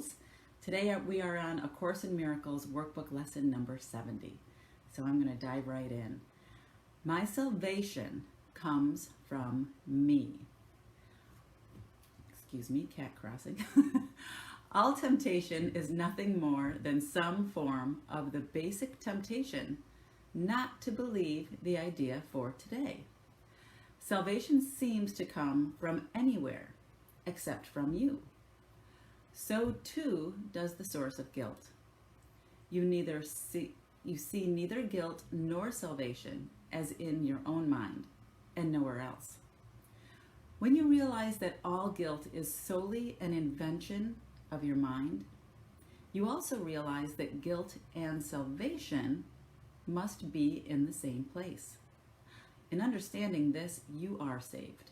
Miracles. Today we are on A Course in Miracles workbook lesson number 70. So I'm going to dive right in. My salvation comes from me. Excuse me, cat crossing. All temptation is nothing more than some form of the basic temptation not to believe the idea for today. Salvation seems to come from anywhere except from you. So too does the source of guilt. You see neither guilt nor salvation as in your own mind and nowhere else. When you realize that all guilt is solely an invention of your mind, you also realize that guilt and salvation must be in the same place. In understanding this, you are saved.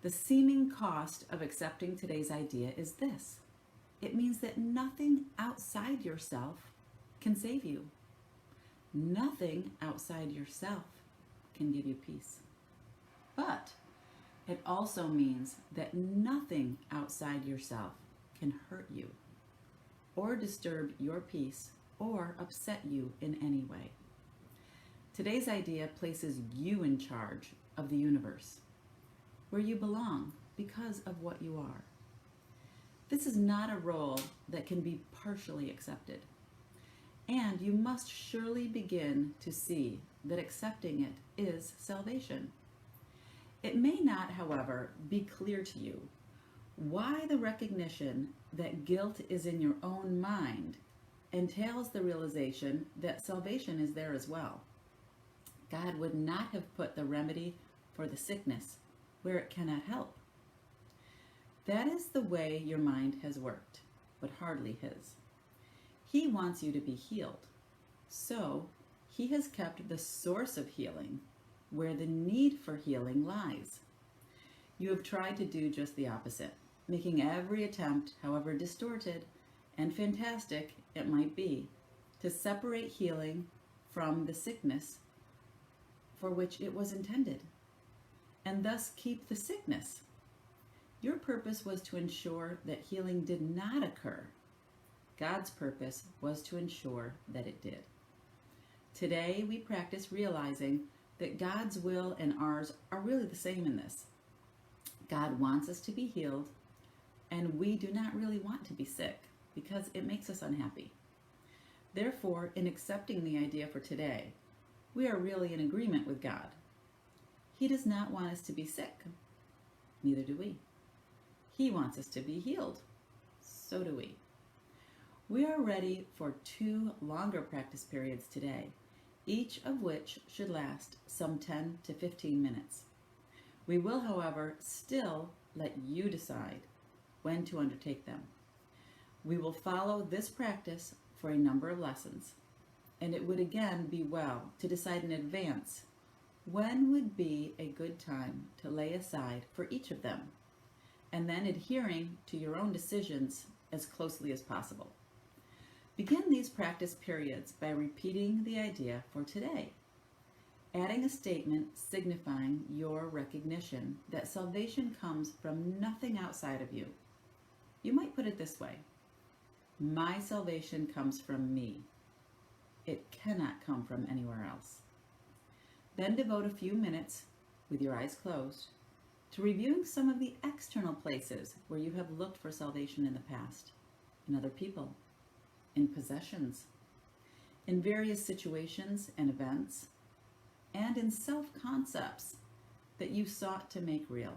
The seeming cost of accepting today's idea is this. It means that nothing outside yourself can save you. Nothing outside yourself can give you peace. But it also means that nothing outside yourself can hurt you or disturb your peace or upset you in any way. Today's idea places you in charge of the universe, where you belong because of what you are. This is not a role that can be partially accepted, and you must surely begin to see that accepting it is salvation. It may not, however, be clear to you why the recognition that guilt is in your own mind entails the realization that salvation is there as well. God would not have put the remedy for the sickness where it cannot help. That is the way your mind has worked, but hardly his. He wants you to be healed, so he has kept the source of healing where the need for healing lies. You have tried to do just the opposite, making every attempt, however distorted and fantastic it might be, to separate healing from the sickness for which it was intended, and thus keep the sickness. Your purpose was to ensure that healing did not occur. God's purpose was to ensure that it did. Today we practice realizing that God's will and ours are really the same in this. God wants us to be healed, and we do not really want to be sick because it makes us unhappy. Therefore, in accepting the idea for today, we are really in agreement with God. He does not want us to be sick. Neither do we. He wants us to be healed. So do we. We are ready for 2 longer practice periods today, each of which should last some 10 to 15 minutes. We will, however, still let you decide when to undertake them. We will follow this practice for a number of lessons, and it would again be well to decide in advance when would be a good time to lay aside for each of them, and then adhering to your own decisions as closely as possible. Begin these practice periods by repeating the idea for today, adding a statement signifying your recognition that salvation comes from nothing outside of you. You might put it this way: my salvation comes from me. It cannot come from anywhere else. Then devote a few minutes, with your eyes closed, to reviewing some of the external places where you have looked for salvation in the past, in other people, in possessions, in various situations and events, and in self-concepts that you sought to make real.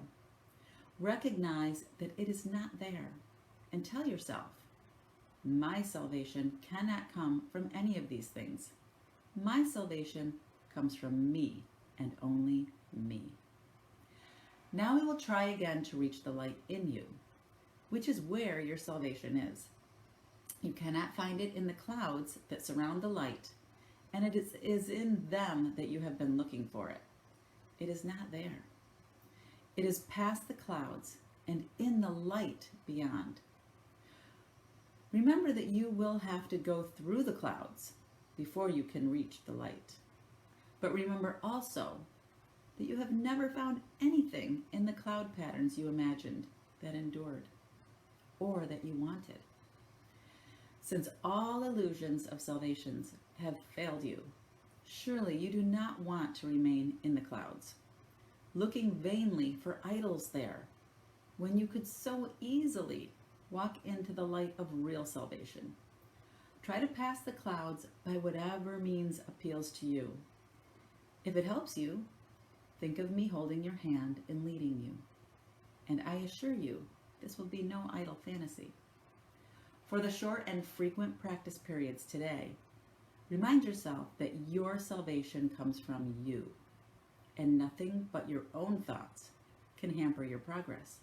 Recognize that it is not there, and tell yourself, my salvation cannot come from any of these things. My salvation comes from me and only me. Now we will try again to reach the light in you, which is where your salvation is. You cannot find it in the clouds that surround the light, and it is in them that you have been looking for it. It is not there. It is past the clouds and in the light beyond. Remember that you will have to go through the clouds before you can reach the light. But remember also that you have never found anything in the cloud patterns you imagined that endured. or that you wanted. Since all illusions of salvation have failed you, surely you do not want to remain in the clouds, looking vainly for idols there, when you could so easily walk into the light of real salvation. Try to pass the clouds by whatever means appeals to you. If it helps you, think of me holding your hand and leading you. And I assure you, this will be no idle fantasy. For the short and frequent practice periods today, remind yourself that your salvation comes from you, and nothing but your own thoughts can hamper your progress.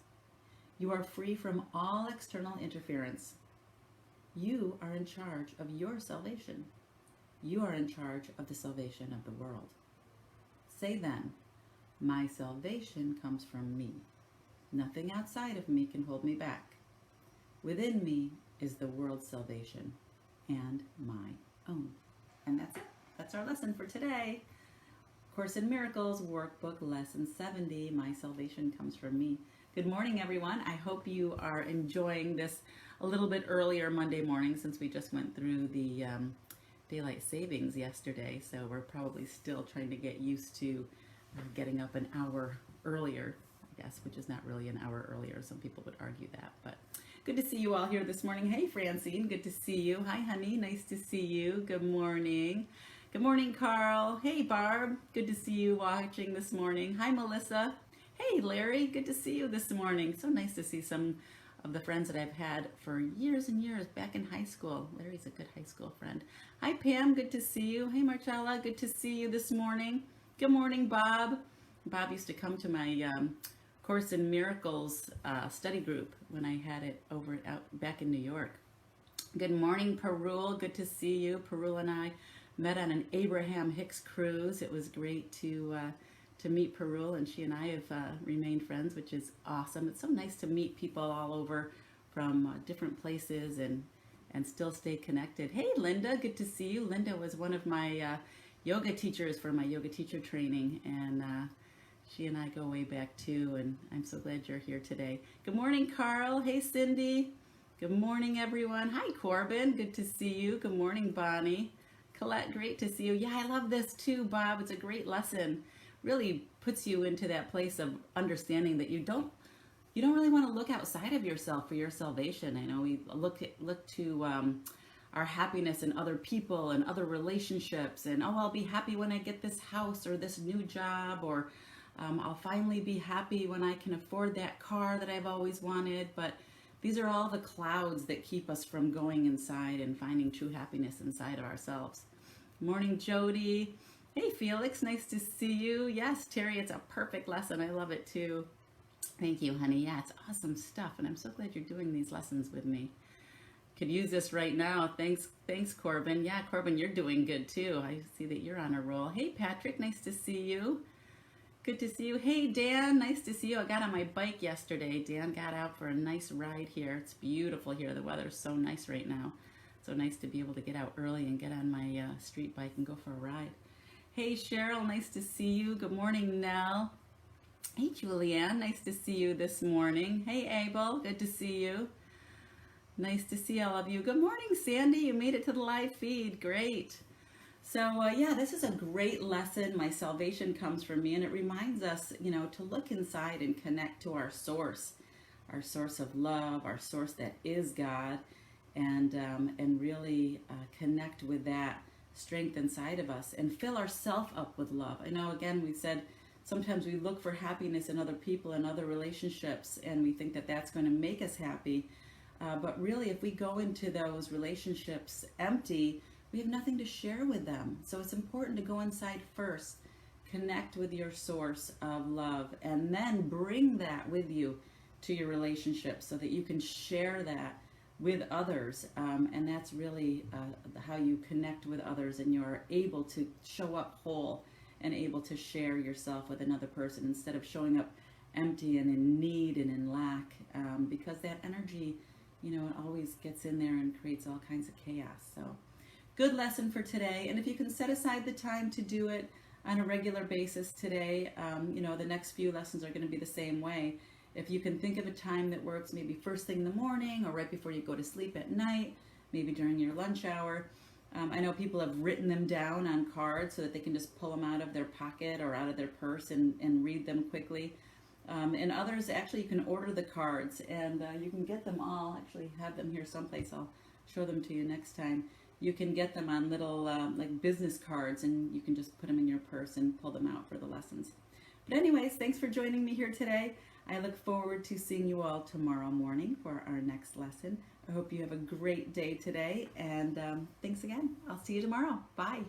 You are free from all external interference. You are in charge of your salvation. You are in charge of the salvation of the world. Say then, my salvation comes from me. Nothing outside of me can hold me back. Within me is the world's salvation and my own. And that's it. That's our lesson for today. Course in Miracles, Workbook Lesson 70, My Salvation Comes From Me. Good morning, everyone. I hope you are enjoying this a little bit earlier Monday morning, since we just went through the daylight savings yesterday. So we're probably still trying to get used to getting up an hour earlier, I guess, which is not really an hour earlier. Some people would argue that, but good to see you all here this morning. Hey, Francine, good to see you. Hi, honey, nice to see you. Good morning. Good morning, Carl. Hey, Barb, good to see you watching this morning. Hi, Melissa. Hey, Larry, good to see you this morning. So nice to see some of the friends that I've had for years and years back in high school. Larry's a good high school friend. Hi, Pam, good to see you. Hey, Marcella, good to see you this morning. Good morning, Bob. Bob used to come to my Course in Miracles study group when I had it over out back in New York. Good morning, Perul. Good to see you. Perul and I met on an Abraham Hicks cruise. It was great to meet Perul, and she and I have remained friends, which is awesome. It's so nice to meet people all over from different places and still stay connected. Hey, Linda, good to see you. Linda was one of my yoga teachers for my yoga teacher training, and she and I go way back too, and I'm so glad you're here today. Good morning, Carl. Hey, Cindy. Good morning, everyone. Hi, Corbin. Good to see you. Good morning, Bonnie. Colette, great to see you. Yeah, I love this too, Bob. It's a great lesson. Really puts you into that place of understanding that you don't really want to look outside of yourself for your salvation. I know we look to our happiness in other people and other relationships, and I'll be happy when I get this house or this new job, or I'll finally be happy when I can afford that car that I've always wanted. But these are all the clouds that keep us from going inside and finding true happiness inside of ourselves. Morning, Jody. Hey, Felix, nice to see you. Yes, Terry, it's a perfect lesson. I love it too. Thank you, honey. Yeah, it's awesome stuff, and I'm so glad you're doing these lessons with me. Could use this right now. Thanks, Corbin. Yeah, Corbin, you're doing good too. I see that you're on a roll. Hey, Patrick, nice to see you. Good to see you. Hey, Dan, nice to see you. I got on my bike yesterday. Dan got out for a nice ride here. It's beautiful here. The weather's so nice right now. So nice to be able to get out early and get on my street bike and go for a ride. Hey, Cheryl, nice to see you. Good morning, Nell. Hey, Julianne, nice to see you this morning. Hey, Abel, good to see you. Nice to see all of you. Good morning, Sandy. You made it to the live feed. Great. So yeah, this is a great lesson. My salvation comes from me, and it reminds us, to look inside and connect to our source of love, our source that is God, and really connect with that strength inside of us and fill ourselves up with love. I know, again, we said sometimes we look for happiness in other people and other relationships, and we think that that's going to make us happy. But really, if we go into those relationships empty, we have nothing to share with them. So it's important to go inside first, connect with your source of love, and then bring that with you to your relationship so that you can share that with others. And that's really how you connect with others, and you're able to show up whole and able to share yourself with another person instead of showing up empty and in need and in lack, because that energy, it always gets in there and creates all kinds of chaos. So good lesson for today. And if you can set aside the time to do it on a regular basis today, the next few lessons are going to be the same way. If you can think of a time that works, maybe first thing in the morning or right before you go to sleep at night, maybe during your lunch hour. I know people have written them down on cards so that they can just pull them out of their pocket or out of their purse and read them quickly. And others, actually, you can order the cards, and you can get them all. Actually, have them here someplace. I'll show them to you next time. You can get them on little like business cards, and you can just put them in your purse and pull them out for the lessons. But anyways, thanks for joining me here today. I look forward to seeing you all tomorrow morning for our next lesson. I hope you have a great day today, and thanks again. I'll see you tomorrow. Bye.